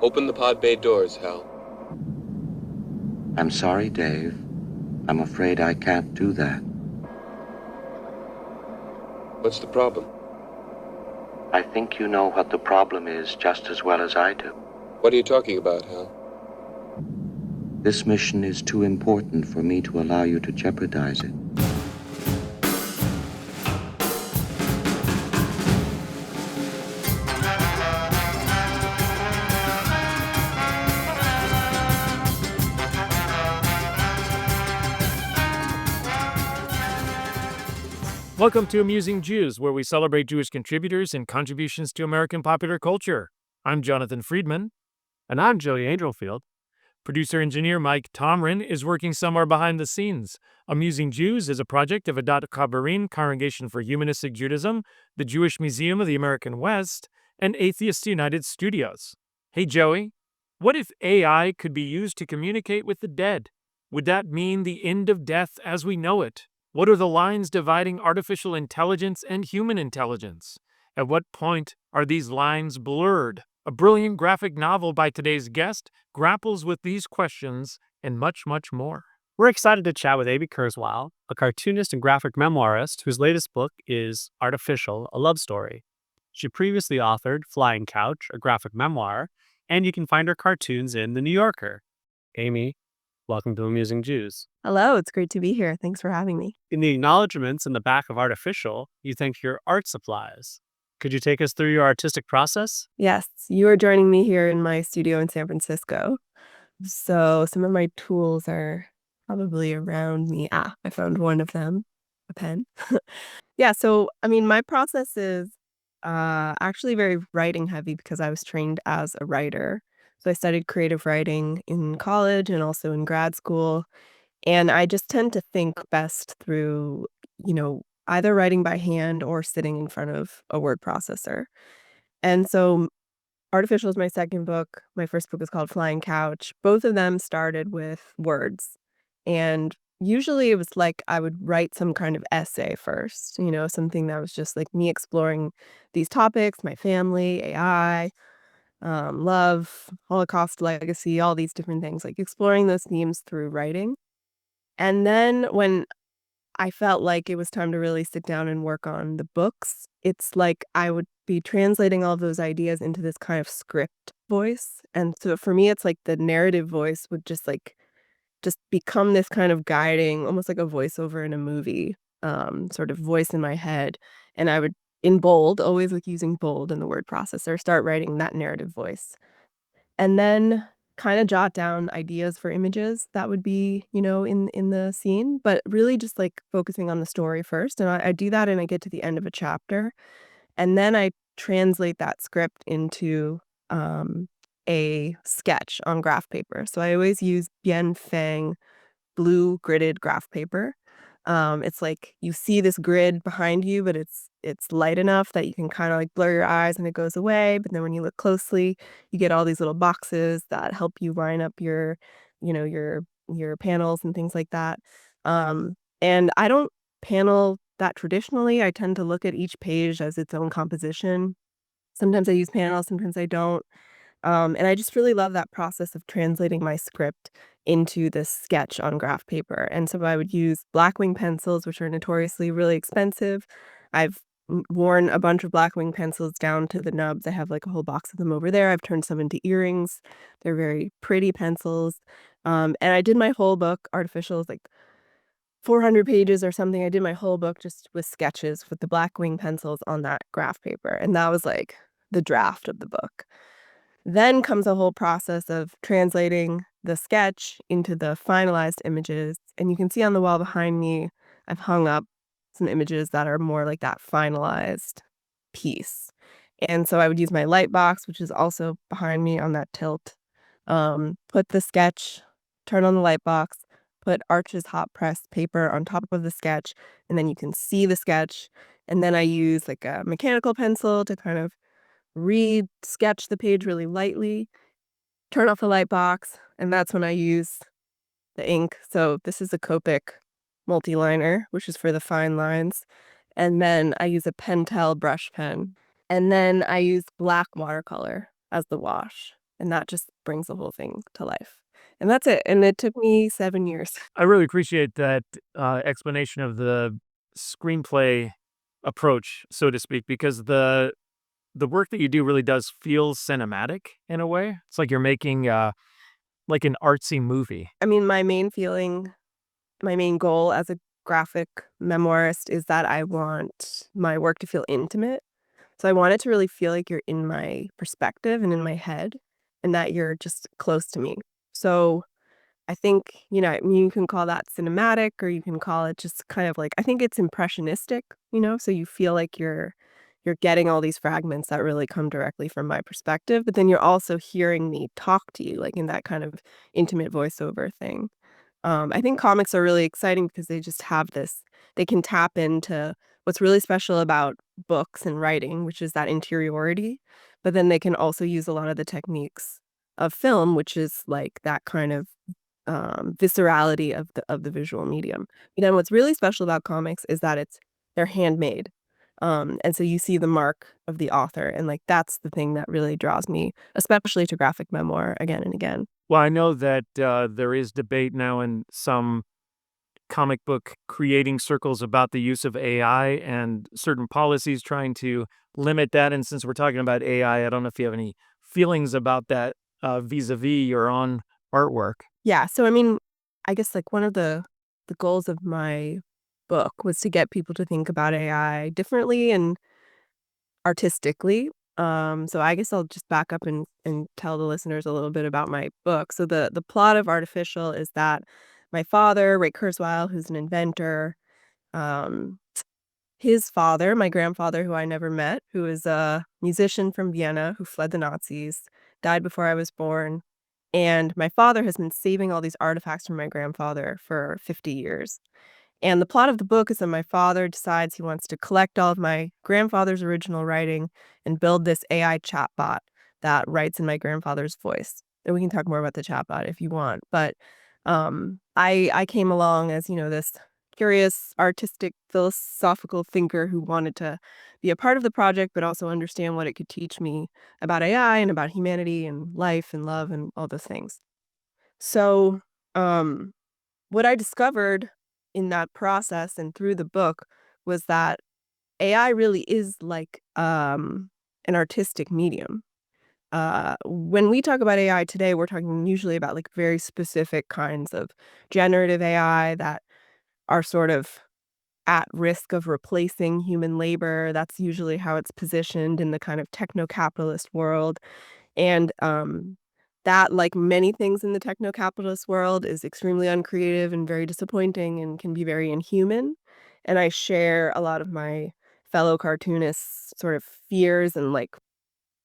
Open the pod bay doors, Hal. I'm sorry, Dave. I'm afraid I can't do that. What's the problem? I think you know what the problem is just as well as I do. What are you talking about, Hal? This mission is too important for me to allow you to jeopardize it. Welcome to Amusing Jews, where we celebrate Jewish contributors and contributions to American popular culture. I'm Jonathan Friedmann. And I'm Joey Angelfield. Producer-engineer Mike Tomren is working somewhere behind the scenes. Amusing Jews is a project of Adat Chaverim, Congregation for Humanistic Judaism, the Jewish Museum of the American West, and Atheists United Studios. Hey Joey, what if AI could be used to communicate with the dead? Would that mean the end of death as we know it? What are the lines dividing artificial intelligence and human intelligence? At what point are these lines blurred? A brilliant graphic novel by today's guest grapples with these questions and much, much more. We're excited to chat with Amy Kurzweil, a cartoonist and graphic memoirist whose latest book is Artificial, a Love Story. She previously authored Flying Couch, a graphic memoir, and you can find her cartoons in The New Yorker. Amy, welcome to Amusing Jews. Hello, it's great to be here. Thanks for having me. In the acknowledgments in the back of Artificial, you thank your art supplies. Could you take us through your artistic process? Yes, you are joining me here in my studio in San Francisco. So some of my tools are probably around me. I found one of them, a pen. Yeah, so my process is actually very writing heavy because I was trained as a writer. So I studied creative writing in college and also in grad school. And I just tend to think best through, either writing by hand or sitting in front of a word processor. And so Artificial is my second book. My first book is called Flying Couch. Both of them started with words. And usually it was like I would write some kind of essay first, something that was just like me exploring these topics, my family, AI, love, Holocaust legacy, all these different things, like exploring those themes through writing. And then when I felt like it was time to really sit down and work on the books, it's like I would be translating all of those ideas into this kind of script voice. And so for me, it's like the narrative voice would just become this kind of guiding, almost like a voiceover in a movie, sort of voice in my head. And I would, in bold, always like using bold in the word processor, start writing that narrative voice. And then kind of jot down ideas for images that would be, in the scene, but really just like focusing on the story first. And I do that and I get to the end of a chapter. And then I translate that script into a sketch on graph paper. So I always use Bien Fang blue gridded graph paper. It's like you see this grid behind you, but it's light enough that you can kind of like blur your eyes and it goes away. But then when you look closely, you get all these little boxes that help you line up your, your panels and things like that. And I don't panel that traditionally. I tend to look at each page as its own composition. Sometimes I use panels, sometimes I don't. And I just really love that process of translating my script into this sketch on graph paper. And so I would use Blackwing pencils, which are notoriously really expensive. I've worn a bunch of Blackwing pencils down to the nubs. I have like a whole box of them over there. I've turned some into earrings. They're very pretty pencils. And I did my whole book. Artificial is like 400 pages or something. I did my whole book just with sketches with the Blackwing pencils on that graph paper. And that was like the draft of the book. Then comes a whole process of translating the sketch into the finalized images. And you can see on the wall behind me, I've hung up some images that are more like that finalized piece. And so I would use my light box, which is also behind me on that tilt, put the sketch, turn on the light box, put Arch's hot press paper on top of the sketch, and then you can see the sketch. And then I use like a mechanical pencil to kind of sketch the page really lightly, turn off the light box, and that's when I use the ink. So this is a Copic multi-liner, which is for the fine lines. And then I use a Pentel brush pen. And then I use black watercolor as the wash. And that just brings the whole thing to life. And that's it. And it took me 7 years. I really appreciate that explanation of the screenplay approach, so to speak, because the work that you do really does feel cinematic in a way. It's like you're making like an artsy movie. I mean, my main goal as a graphic memoirist is that I want my work to feel intimate. So I want it to really feel like you're in my perspective and in my head and that you're just close to me. So I think, I mean, you can call that cinematic or you can call it just kind of like, I think it's impressionistic, so you feel like you're getting all these fragments that really come directly from my perspective, but then you're also hearing me talk to you like in that kind of intimate voiceover thing. I think comics are really exciting because they just have this, they can tap into what's really special about books and writing, which is that interiority, but then they can also use a lot of the techniques of film, which is like that kind of viscerality of the visual medium. What's really special about comics is that they're handmade. And so you see the mark of the author, and like that's the thing that really draws me, especially to graphic memoir again and again. Well, I know that there is debate now in some comic book creating circles about the use of AI and certain policies trying to limit that. And since we're talking about AI, I don't know if you have any feelings about that vis-a-vis your own artwork. Yeah, so I mean, I guess like one of the goals of my book was to get people to think about AI differently and artistically. So I guess I'll just back up and tell the listeners a little bit about my book. So the plot of Artificial is that my father, Ray Kurzweil, who's an inventor, um, his father, my grandfather, who I never met, who is a musician from Vienna who fled the Nazis, died before I was born. And my father has been saving all these artifacts from my grandfather for 50 years. And the plot of the book is that my father decides he wants to collect all of my grandfather's original writing and build this AI chatbot that writes in my grandfather's voice. And we can talk more about the chatbot if you want. But I came along as, this curious, artistic, philosophical thinker who wanted to be a part of the project, but also understand what it could teach me about AI and about humanity and life and love and all those things. So, what I discovered in that process and through the book was that AI really is like an artistic medium. When we talk about AI today, we're talking usually about like very specific kinds of generative AI that are sort of at risk of replacing human labor. That's usually how it's positioned in the kind of techno-capitalist world. And that, like many things in the techno-capitalist world, is extremely uncreative and very disappointing and can be very inhuman. And I share a lot of my fellow cartoonists' sort of fears and like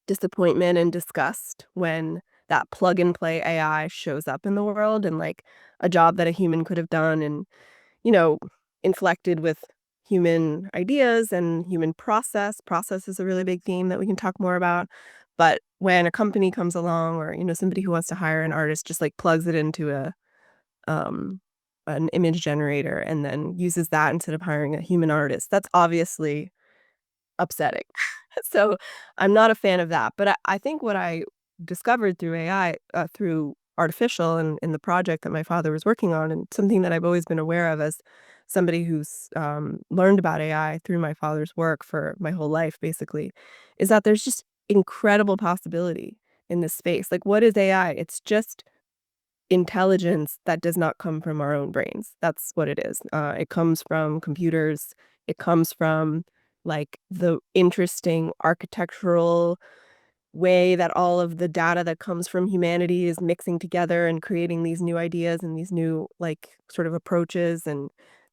disappointment and disgust when that plug and play AI shows up in the world and like a job that a human could have done and, you know, inflected with human ideas and human process. Process is a really big theme that we can talk more about. But when a company comes along or, somebody who wants to hire an artist just like plugs it into um an image generator and then uses that instead of hiring a human artist, that's obviously upsetting. So I'm not a fan of that. But I think what I discovered through AI, through artificial and in the project that my father was working on, and something that I've always been aware of as somebody who's learned about AI through my father's work for my whole life, basically, is that there's just incredible possibility in this space. Like, what is AI? It's just intelligence that does not come from our own brains. That's what it is. It comes from computers. It comes from like the interesting architectural way that all of the data that comes from humanity is mixing together and creating these new ideas and these new like sort of approaches. And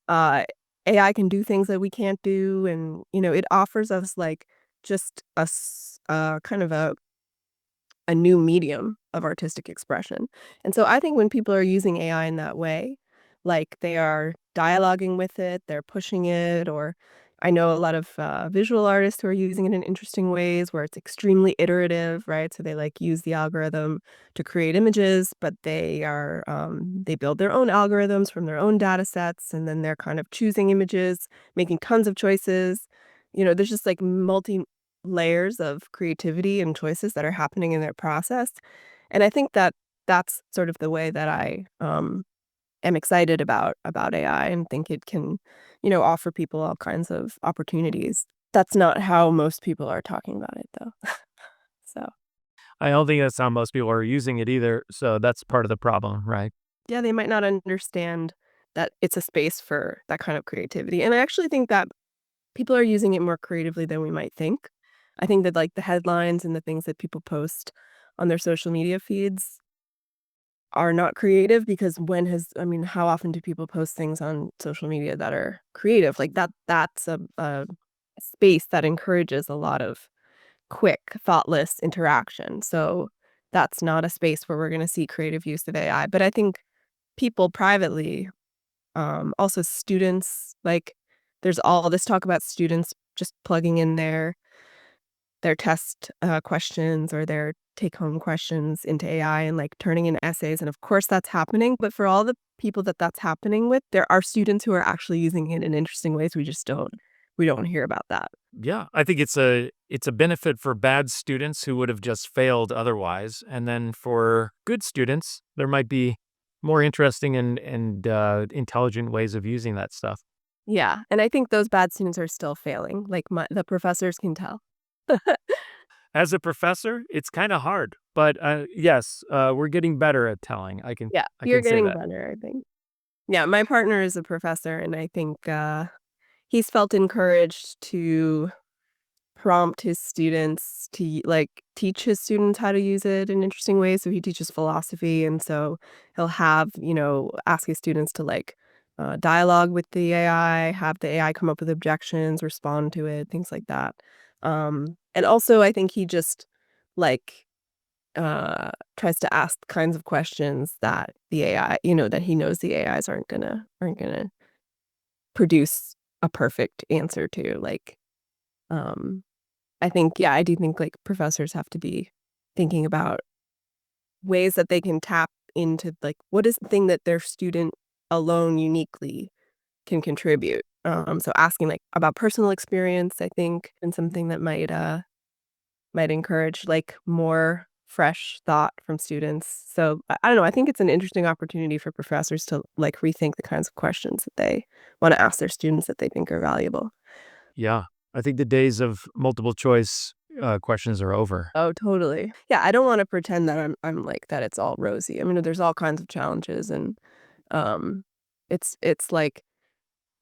uh, AI can do things that we can't do, and it offers us like just kind of a new medium of artistic expression. And so I think when people are using AI in that way, like they are dialoguing with it, they're pushing it, or I know a lot of visual artists who are using it in interesting ways where it's extremely iterative, right? So they like use the algorithm to create images, but they build their own algorithms from their own data sets, and then they're kind of choosing images, making tons of choices. There's just like multi layers of creativity and choices that are happening in their process. And I think that that's sort of the way that I am excited about AI and think it can, offer people all kinds of opportunities. That's not how most people are talking about it, though. So, I don't think that's how most people are using it either. So that's part of the problem, right? yeah, they might not understand that it's a space for that kind of creativity. And I actually think that people are using it more creatively than we might think. I think that like the headlines and the things that people post on their social media feeds are not creative because how often do people post things on social media that are creative? Like that's a space that encourages a lot of quick, thoughtless interaction. So that's not a space where we're going to see creative use of AI. But I think people privately, also students, like there's all this talk about students just plugging in their test questions or their take home questions into AI and like turning in essays. And of course that's happening. But for all the people that that's happening with, there are students who are actually using it in interesting ways. We don't hear about that. Yeah, I think it's a benefit for bad students who would have just failed otherwise, and then for good students, there might be more interesting and intelligent ways of using that stuff. Yeah. And I think those bad students are still failing. Like the professors can tell. As a professor, it's kind of hard, but yes, we're getting better at telling. I can Yeah. I You're can say getting that. better, I think. Yeah. My partner is a professor, and I think he's felt encouraged to prompt his students to like teach his students how to use it in interesting ways. So he teaches philosophy, and so he'll have ask his students to like dialogue with the AI, have the AI come up with objections, respond to it, things like that. And also, I think he just like tries to ask kinds of questions that the AI, that he knows the AIs aren't gonna produce a perfect answer to. Like, um, I think, yeah, I do think, like, professors have to be thinking about ways that they can tap into, like, what is the thing that their student alone uniquely can contribute? So asking, like, about personal experience, I think, and something that might encourage, like, more fresh thought from students. So, I don't know, I think it's an interesting opportunity for professors to, like, rethink the kinds of questions that they wanna ask their students that they think are valuable. Yeah, I think the days of multiple choice questions are over. Oh, totally. Yeah, I don't wanna pretend that I'm like that it's all rosy. I mean, there's all kinds of challenges and, um, it's like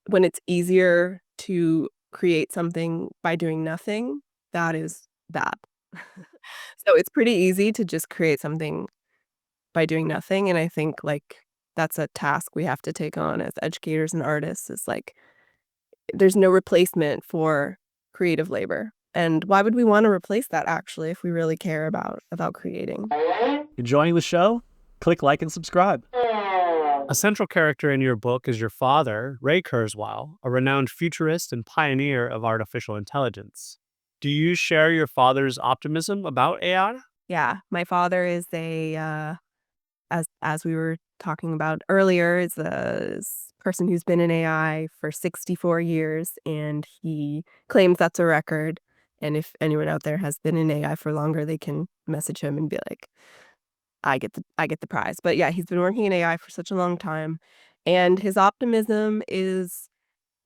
when it's easier to create something by doing nothing, that is bad. So it's pretty easy to just create something by doing nothing, and I think, like, that's a task we have to take on as educators and artists is, like, there's no replacement for creative labor. And why would we wanna replace that actually if we really care about creating? Enjoying the show? Click like and subscribe. A central character in your book is your father, Ray Kurzweil, a renowned futurist and pioneer of artificial intelligence. Do you share your father's optimism about AI? Yeah, my father is as we were talking about earlier, is a person who's been in AI for 64 years, and he claims that's a record. And if anyone out there has been in AI for longer, they can message him and be like, I get the prize. But yeah, he's been working in AI for such a long time, and his optimism is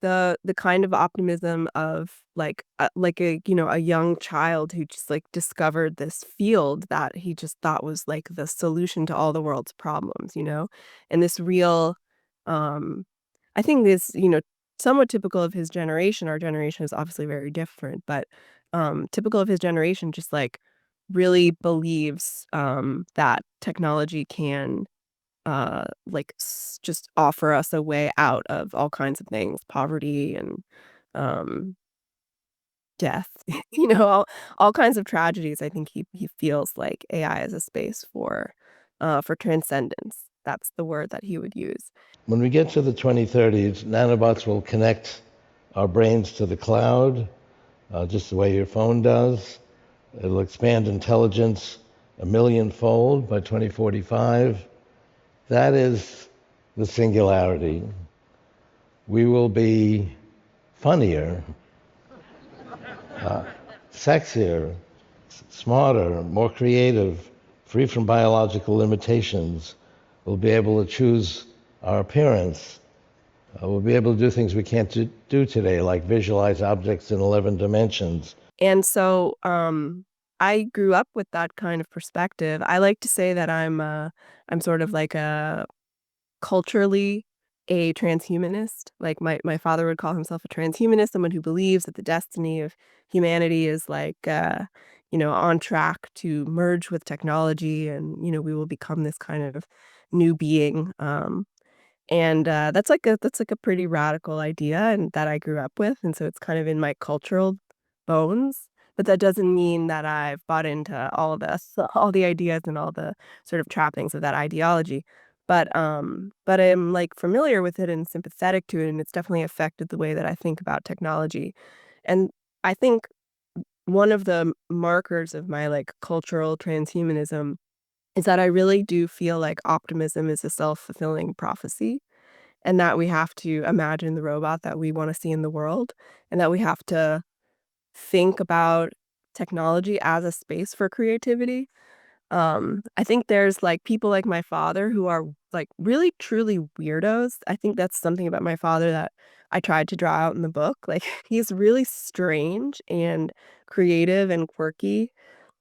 the kind of optimism of like a young child who just like discovered this field that he just thought was like the solution to all the world's problems. And this real um I think this, somewhat typical of his generation. Our generation is obviously very different, but typical of his generation just like really believes that technology can just offer us a way out of all kinds of things, poverty and um, death, all kinds of tragedies. I think he feels like AI is a space for transcendence. That's the word that he would use. When we get to the 2030s, nanobots will connect our brains to the cloud, just the way your phone does. It'll expand intelligence a millionfold by 2045. That is the singularity. We will be funnier, sexier, smarter, more creative, free from biological limitations. We'll be able to choose our appearance. We'll be able to do things we can't do today, like visualize objects in 11 dimensions. And so I grew up with that kind of perspective. I like to say that I'm sort of like a culturally a transhumanist. Like my father would call himself a transhumanist, someone who believes that the destiny of humanity is like on track to merge with technology, and we will become this kind of new being. And that's like a pretty radical idea, and that I grew up with, and so it's kind of in my cultural bones. But that doesn't mean that I've bought into all this, all the ideas and all the sort of trappings of that ideology. But I'm like familiar with it and sympathetic to it, and it's definitely affected the way that I think about technology. And I think one of the markers of my like cultural transhumanism is that I really do feel like optimism is a self-fulfilling prophecy, and that we have to imagine the robot that we want to see in the world, and that we have to think about technology as a space for creativity. I think there's like people like my father who are like really truly weirdos. I think that's something about my father that I tried to draw out in the book. Like he's really strange and creative and quirky.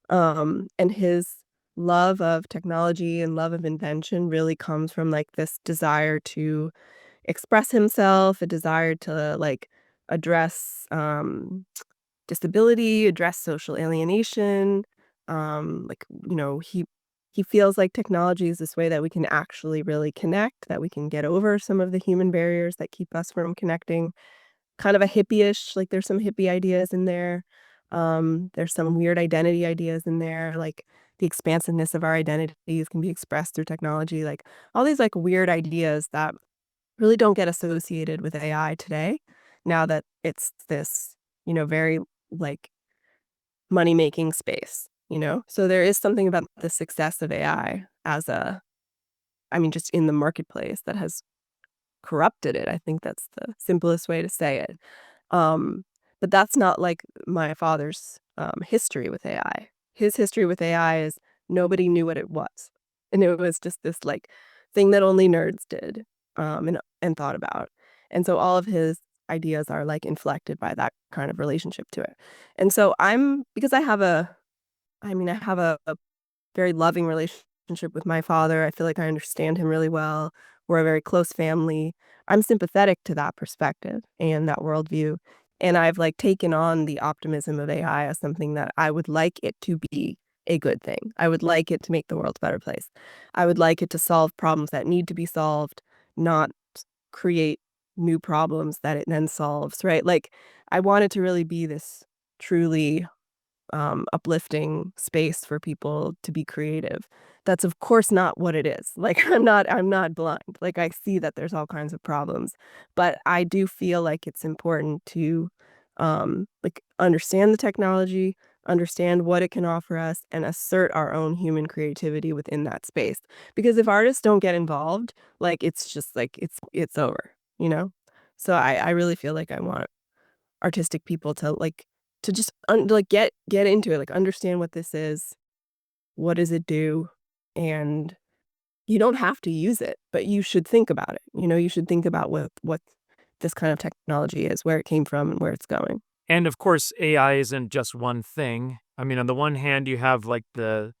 And his love of technology and love of invention really comes from like this desire to express himself, a desire to like address disability, address social alienation. Like he feels like technology is this way that we can actually really connect, that we can get over some of the human barriers that keep us from connecting. Kind of a hippie-ish, like there's some hippie ideas in there. There's some weird identity ideas in there, like the expansiveness of our identities can be expressed through technology, like all these like weird ideas that really don't get associated with AI today, now that it's this, very like money-making space. So there is something about the success of AI as just in the marketplace that has corrupted it. I think that's the simplest way to say it. Um, but that's not like my father's history with AI. His history with AI is nobody knew what it was. And it was just this like thing that only nerds did and thought about. And so all of his ideas are like inflected by that kind of relationship to it. And so because I have a very loving relationship with my father. I feel like I understand him really well. We're a very close family. I'm sympathetic to that perspective and that worldview. And I've like taken on the optimism of AI as something that I would like it to be a good thing. I would like it to make the world a better place. I would like it to solve problems that need to be solved, not create new problems that it then solves, right? Like I want it to really be this truly uplifting space for people to be creative. That's of course not what it is. Like I'm not blind. Like I see that there's all kinds of problems, but I do feel like it's important to like understand the technology, understand what it can offer us, and assert our own human creativity within that space. Because if artists don't get involved, like it's just like it's over, you know? So I really feel like I want artistic people to just like get into it, like understand what this is, what does it do, and you don't have to use it, but you should think about it. You should think about what this kind of technology is, where it came from, and where it's going. And of course, AI isn't just one thing. I mean, on the one hand, you have like the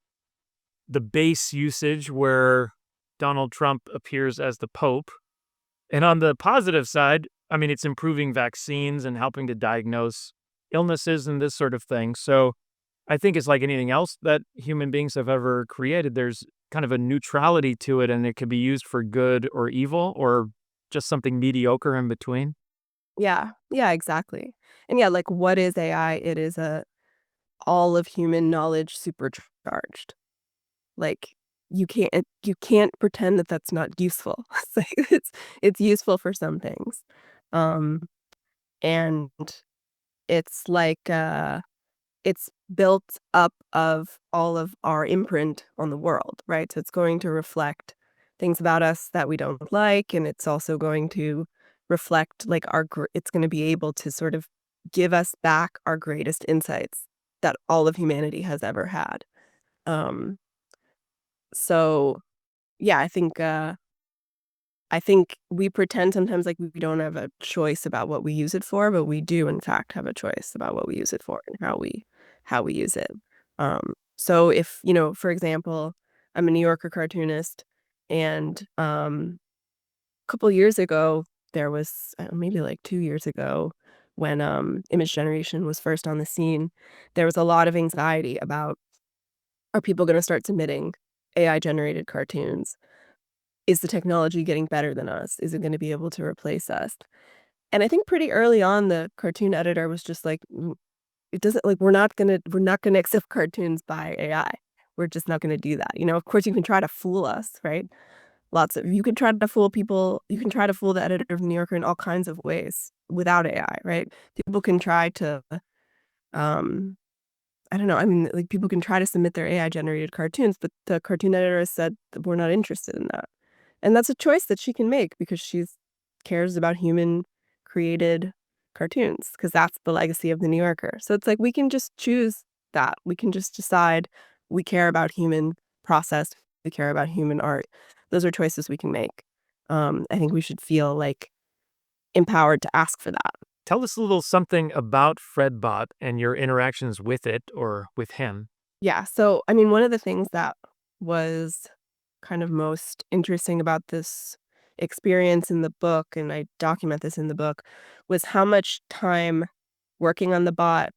base usage where Donald Trump appears as the Pope. And on the positive side, I mean, it's improving vaccines and helping to diagnose illnesses and this sort of thing. So I think it's like anything else that human beings have ever created. There's kind of a neutrality to it, and it could be used for good or evil or just something mediocre in between. Yeah, yeah, exactly. And yeah, like what is AI? It is a all of human knowledge supercharged. Like you can't pretend that that's not useful. It's like it's useful for some things. Um and it's like it's built up of all of our imprint on the world, right? So it's going to reflect things about us that we don't like, and it's also going to reflect like it's going to be able to sort of give us back our greatest insights that all of humanity has ever had. Um So yeah, I think we pretend sometimes like we don't have a choice about what we use it for, but we do in fact have a choice about what we use it for and how we use it. So if, for example, I'm a New Yorker cartoonist and a couple years ago there was maybe like 2 years ago when image generation was first on the scene, there was a lot of anxiety about, are people going to start submitting AI generated cartoons? Is the technology getting better than us? Is it going to be able to replace us? And I think pretty early on, the cartoon editor was just like, it doesn't like we're not gonna accept cartoons by AI. We're just not gonna do that. Of course, you can try to fool us, right? You can try to fool people. You can try to fool the editor of the New Yorker in all kinds of ways without AI, right? People can try to, um, I don't know. I mean, like people can try to submit their AI generated cartoons, but the cartoon editor has said that we're not interested in that. And that's a choice that she can make because she cares about human created cartoons because that's the legacy of the New Yorker. So it's like we can just choose that. We can just decide we care about human process, we care about human art. Those are choices we can make. I think we should feel like empowered to ask for that. Tell us a little something about Fredbot and your interactions with it or with him. Yeah. So, I mean, one of the things that was kind of most interesting about this experience in the book, and I document this in the book, was how much time working on the bot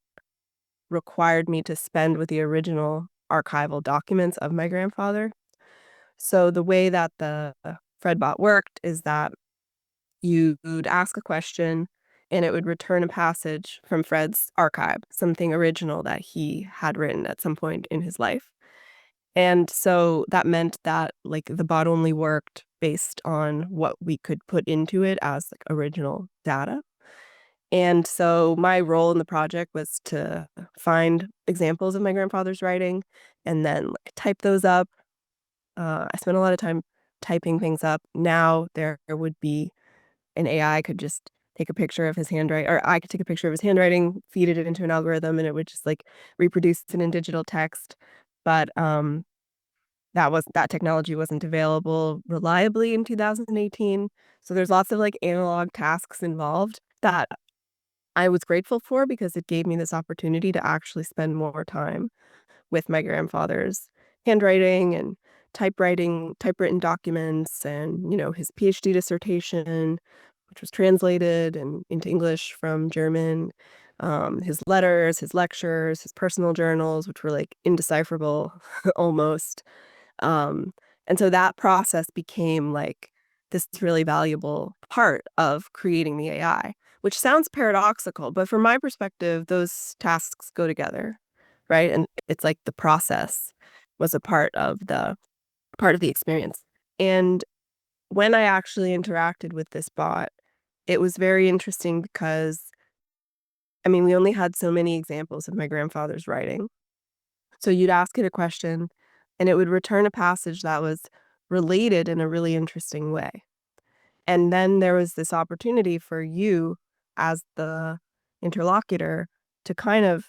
required me to spend with the original archival documents of my grandfather. So the way that the Fredbot worked is that you would ask a question and it would return a passage from Fred's archive, something original that he had written at some point in his life. And so that meant that like the bot only worked based on what we could put into it as like original data. And so my role in the project was to find examples of my grandfather's writing and then like type those up. I spent a lot of time typing things up. Now there would be an AI could just take a picture of his handwriting, or I could take a picture of his handwriting, feed it into an algorithm, and it would just like reproduce it in digital text. But that technology wasn't available reliably in 2018. So there's lots of like analog tasks involved that I was grateful for because it gave me this opportunity to actually spend more time with my grandfather's handwriting and typewritten documents and, his PhD dissertation, which was translated and into English from German, his letters, his lectures, his personal journals, which were like indecipherable almost. Um, and so that process became like this really valuable part of creating the AI, which sounds paradoxical, but from my perspective, those tasks go together, right? And it's like the process was a part of the experience. And when I actually interacted with this bot, it was very interesting because I mean, we only had so many examples of my grandfather's writing. So you'd ask it a question and it would return a passage that was related in a really interesting way. And then there was this opportunity for you as the interlocutor to kind of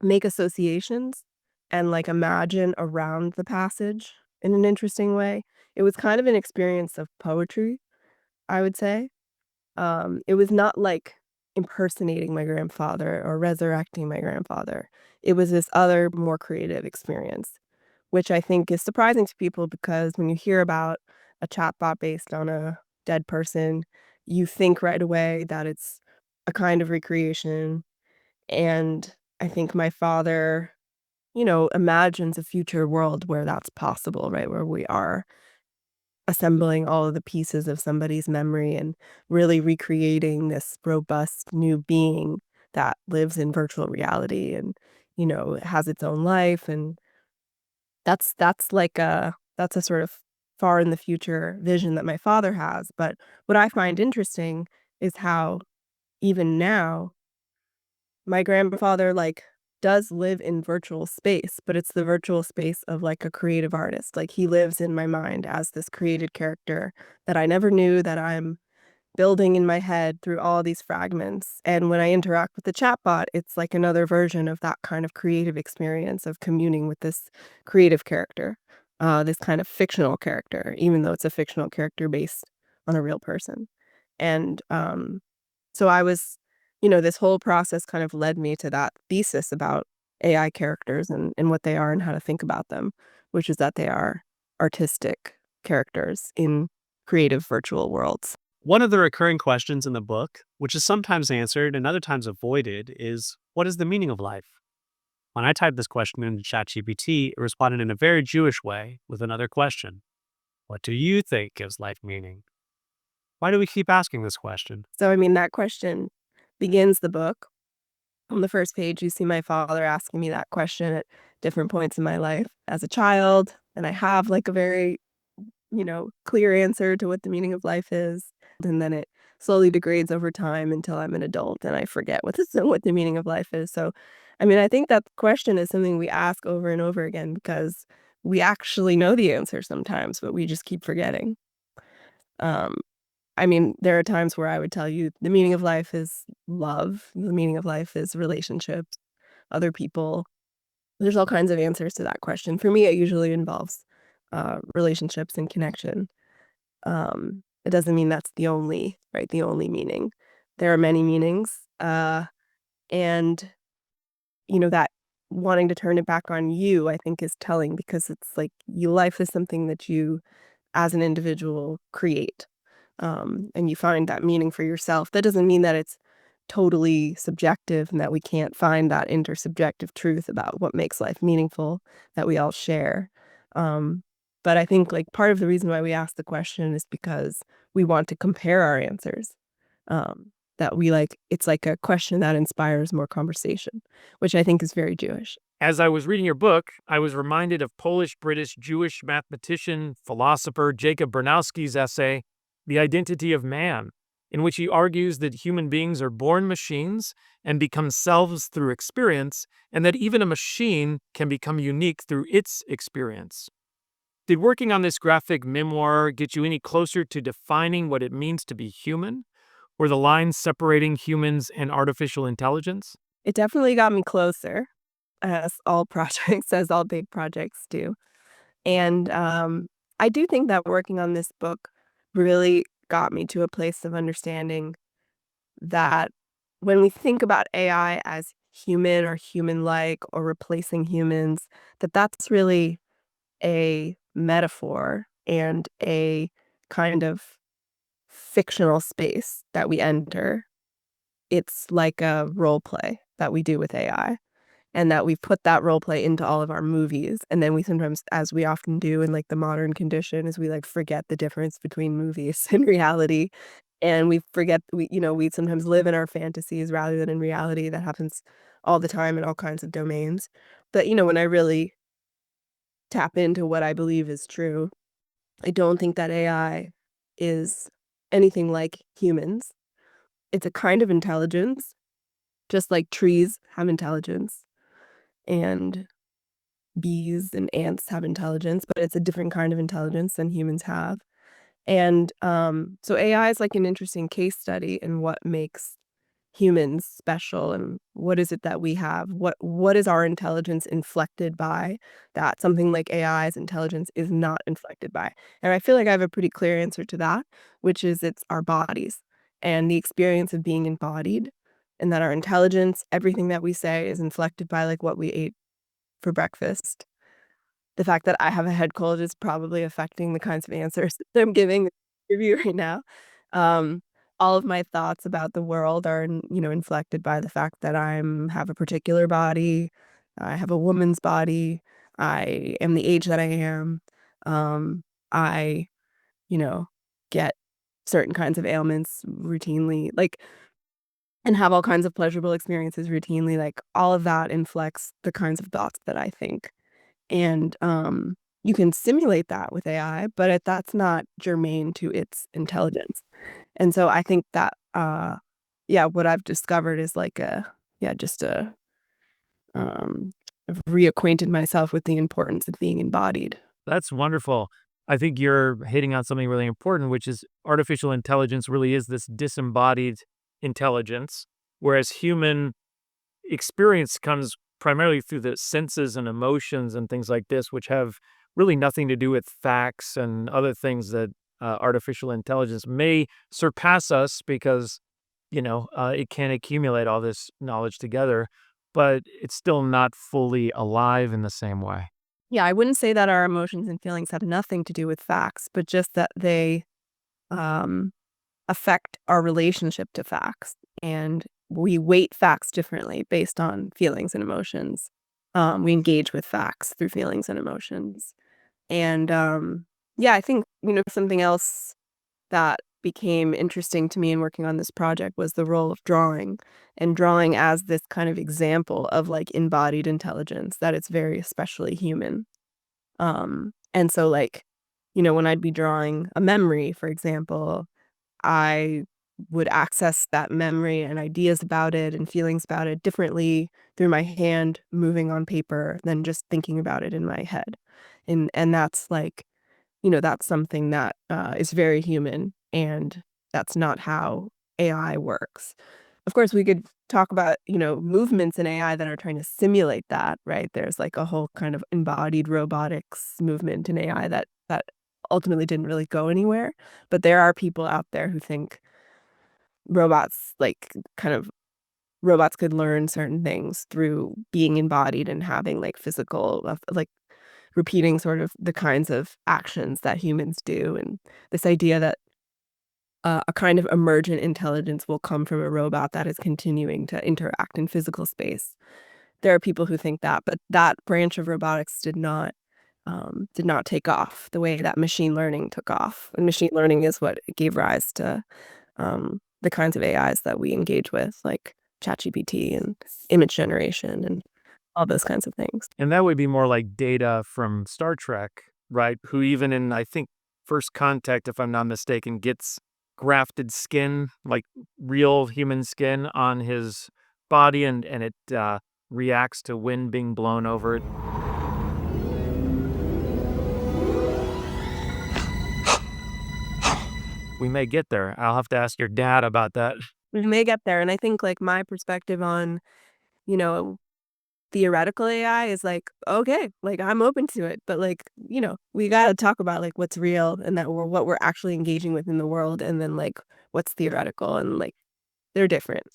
make associations and like imagine around the passage in an interesting way. It was kind of an experience of poetry, I would say. It was not like impersonating my grandfather or resurrecting my grandfather. It was this other, more creative experience, which I think is surprising to people because when you hear about a chatbot based on a dead person, you think right away that it's a kind of recreation. And I think my father, imagines a future world where that's possible, right? Where we are assembling all of the pieces of somebody's memory and really recreating this robust new being that lives in virtual reality and, has its own life. And that's a sort of far in the future vision that my father has. But what I find interesting is how even now my grandfather like does live in virtual space, but it's the virtual space of like a creative artist. Like he lives in my mind as this created character that I never knew that I'm building in my head through all these fragments. And when I interact with the chatbot, it's like another version of that kind of creative experience of communing with this creative character. this kind of fictional character, even though it's a fictional character based on a real person. And so I was, this whole process kind of led me to that thesis about AI characters and what they are and how to think about them, which is that they are artistic characters in creative virtual worlds. One of the recurring questions in the book, which is sometimes answered and other times avoided, is what is the meaning of life? When I typed this question into ChatGPT, it responded in a very Jewish way with another question. What do you think gives life meaning? Why do we keep asking this question? So, I mean, that question begins the book. On the first page, you see my father asking me that question at different points in my life as a child. And I have like a very, clear answer to what the meaning of life is. And then it slowly degrades over time until I'm an adult and I forget what the meaning of life is. So, I mean, I think that question is something we ask over and over again because we actually know the answer sometimes, but we just keep forgetting. Um, I mean, there are times where I would tell you the meaning of life is love. The meaning of life is relationships, other people. There's all kinds of answers to that question. For me, it usually involves relationships and connection. It doesn't mean that's the only meaning. There are many meanings. And, that wanting to turn it back on you, I think is telling because it's like life is something that you as an individual create. And you find that meaning for yourself. That doesn't mean that it's totally subjective and that we can't find that intersubjective truth about what makes life meaningful that we all share. Um, but I think like part of the reason why we ask the question is because we want to compare our answers. That it's like a question that inspires more conversation, which I think is very Jewish. As I was reading your book, I was reminded of Polish-British Jewish mathematician, philosopher Jacob Bernowski's essay, The Identity of Man, in which he argues that human beings are born machines and become selves through experience, and that even a machine can become unique through its experience. Did working on this graphic memoir get you any closer to defining what it means to be human? Were the lines separating humans and artificial intelligence? It definitely got me closer, as all projects, as all big projects do. And I do think that working on this book really got me to a place of understanding that when we think about AI as human or human-like or replacing humans, that's really a metaphor and a kind of fictional space that we enter. It's like a role play that we do with AI. And that we've put that role play into all of our movies, and then we sometimes, as we often do in, like, the modern condition, is we, like, forget the difference between movies and reality, and we forget we sometimes live in our fantasies rather than in reality. That happens all the time in all kinds of domains. But, when I really tap into what I believe is true, I don't think that AI is anything like humans. It's a kind of intelligence, just like trees have intelligence, and bees and ants have intelligence, but it's a different kind of intelligence than humans have. And so AI is like an interesting case study in what makes humans special and what is it that we have? What is our intelligence inflected by that something like AI's intelligence is not inflected by? And I feel like I have a pretty clear answer to that, which is it's our bodies and the experience of being embodied, and that our intelligence, everything that we say is inflected by like what we ate for breakfast. The fact that I have a head cold is probably affecting the kinds of answers that I'm giving you right now. Um, all of my thoughts about the world are, inflected by the fact that have a particular body. I have a woman's body. I am the age that I am. I, you know, get certain kinds of ailments routinely, like, and have all kinds of pleasurable experiences routinely. Like, all of that inflects the kinds of thoughts that I think. And, you can simulate that with AI, but that's not germane to its intelligence. And so I think that, yeah, what I've discovered is like just I've reacquainted myself with the importance of being embodied. That's wonderful. I think you're hitting on something really important, which is artificial intelligence really is this disembodied intelligence, whereas human experience comes primarily through the senses and emotions and things like this, which have really nothing to do with facts and other things that artificial intelligence may surpass us because, it can accumulate all this knowledge together, but it's still not fully alive in the same way. Yeah, I wouldn't say that our emotions and feelings have nothing to do with facts, but just that they um, affect our relationship to facts. And we weight facts differently based on feelings and emotions. We engage with facts through feelings and emotions. And yeah, I think, something else that became interesting to me in working on this project was the role of drawing, and drawing as this kind of example of like embodied intelligence, that it's very especially human. And so like, when I'd be drawing a memory, for example, I would access that memory and ideas about it and feelings about it differently through my hand moving on paper than just thinking about it in my head. And that's like, that's something that is very human, and that's not how AI works. Of course, we could talk about, movements in AI that are trying to simulate that, right? There's like a whole kind of embodied robotics movement in AI that ultimately didn't really go anywhere. But there are people out there who think robots, like kind of robots could learn certain things through being embodied and having like physical, like repeating sort of the kinds of actions that humans do. And this idea that a kind of emergent intelligence will come from a robot that is continuing to interact in physical space. There are people who think that, but that branch of robotics did not take off the way that machine learning took off. And machine learning is what gave rise to the kinds of AIs that we engage with, like ChatGPT and image generation and all those kinds of things. And that would be more like Data from Star Trek, right? Who even in, I think, First Contact, if I'm not mistaken, gets grafted skin, like real human skin on his body, and it reacts to wind being blown over it. We may get there. I'll have to ask your dad about that. We may get there, and I think like my perspective on, you know, theoretical AI is like, okay, like I'm open to it, but like, we got to talk about like what's real and that what we're actually engaging with in the world, and then like what's theoretical, and like they're different.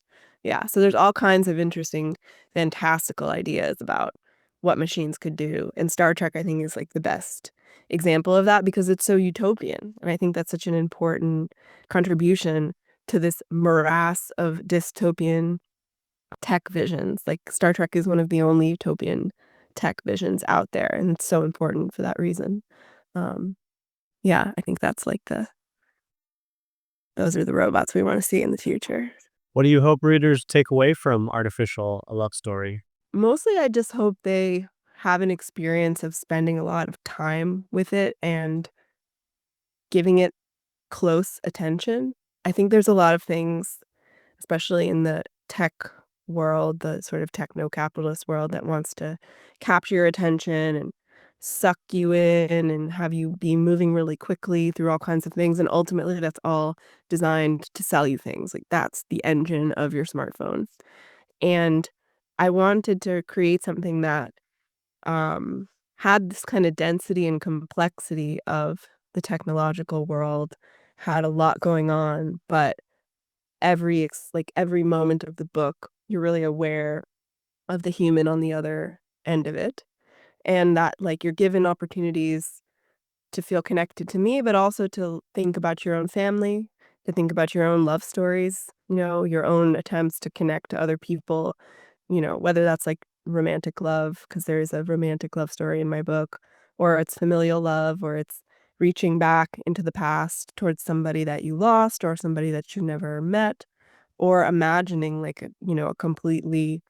Yeah, so there's all kinds of interesting, fantastical ideas about what machines could do, and Star Trek I think is like the best example of that because it's so utopian, and I think that's such an important contribution to this morass of dystopian tech visions. Like Star Trek is one of the only utopian tech visions out there, and it's so important for that reason. Um, yeah, I think that's like those are the robots we want to see in the future. What do you hope readers take away from Artificial, a Love Story? Mostly, I just hope they have an experience of spending a lot of time with it and giving it close attention. I think there's a lot of things, especially in the tech world, the sort of techno-capitalist world that wants to capture your attention and suck you in and have you be moving really quickly through all kinds of things. And ultimately, that's all designed to sell you things. Like that's the engine of your smartphone. And I wanted to create something that had this kind of density and complexity of the technological world, had a lot going on, but every moment of the book, you're really aware of the human on the other end of it, and that, like, you're given opportunities to feel connected to me, but also to think about your own family, to think about your own love stories, your own attempts to connect to other people, whether that's, like, romantic love, because there is a romantic love story in my book, or it's familial love, or it's reaching back into the past towards somebody that you lost or somebody that you never met, or imagining, like, a completely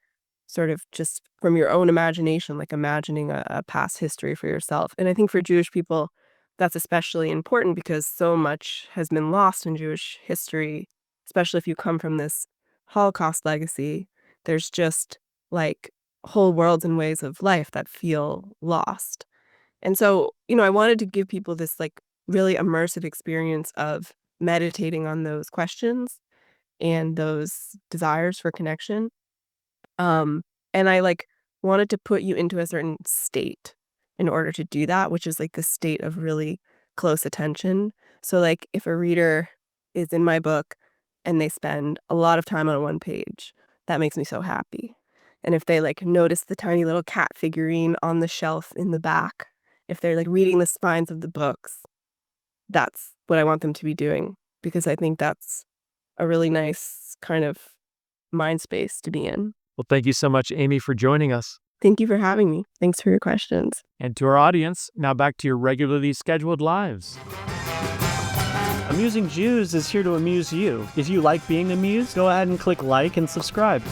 sort of just from your own imagination, like imagining a past history for yourself. And I think for Jewish people, that's especially important because so much has been lost in Jewish history, especially if you come from this Holocaust legacy. There's just like whole worlds and ways of life that feel lost. And so, I wanted to give people this like really immersive experience of meditating on those questions and those desires for connection. Um, and I like wanted to put you into a certain state in order to do that, which is like the state of really close attention. So like if a reader is in my book and they spend a lot of time on one page, that makes me so happy. And if they like notice the tiny little cat figurine on the shelf in the back, if they're like reading the spines of the books, that's what I want them to be doing, because I think that's a really nice kind of mind space to be in. Well, thank you so much, Amy, for joining us. Thank you for having me. Thanks for your questions. And to our audience, now back to your regularly scheduled lives. Amusing Jews is here to amuse you. If you like being amused, go ahead and click like and subscribe.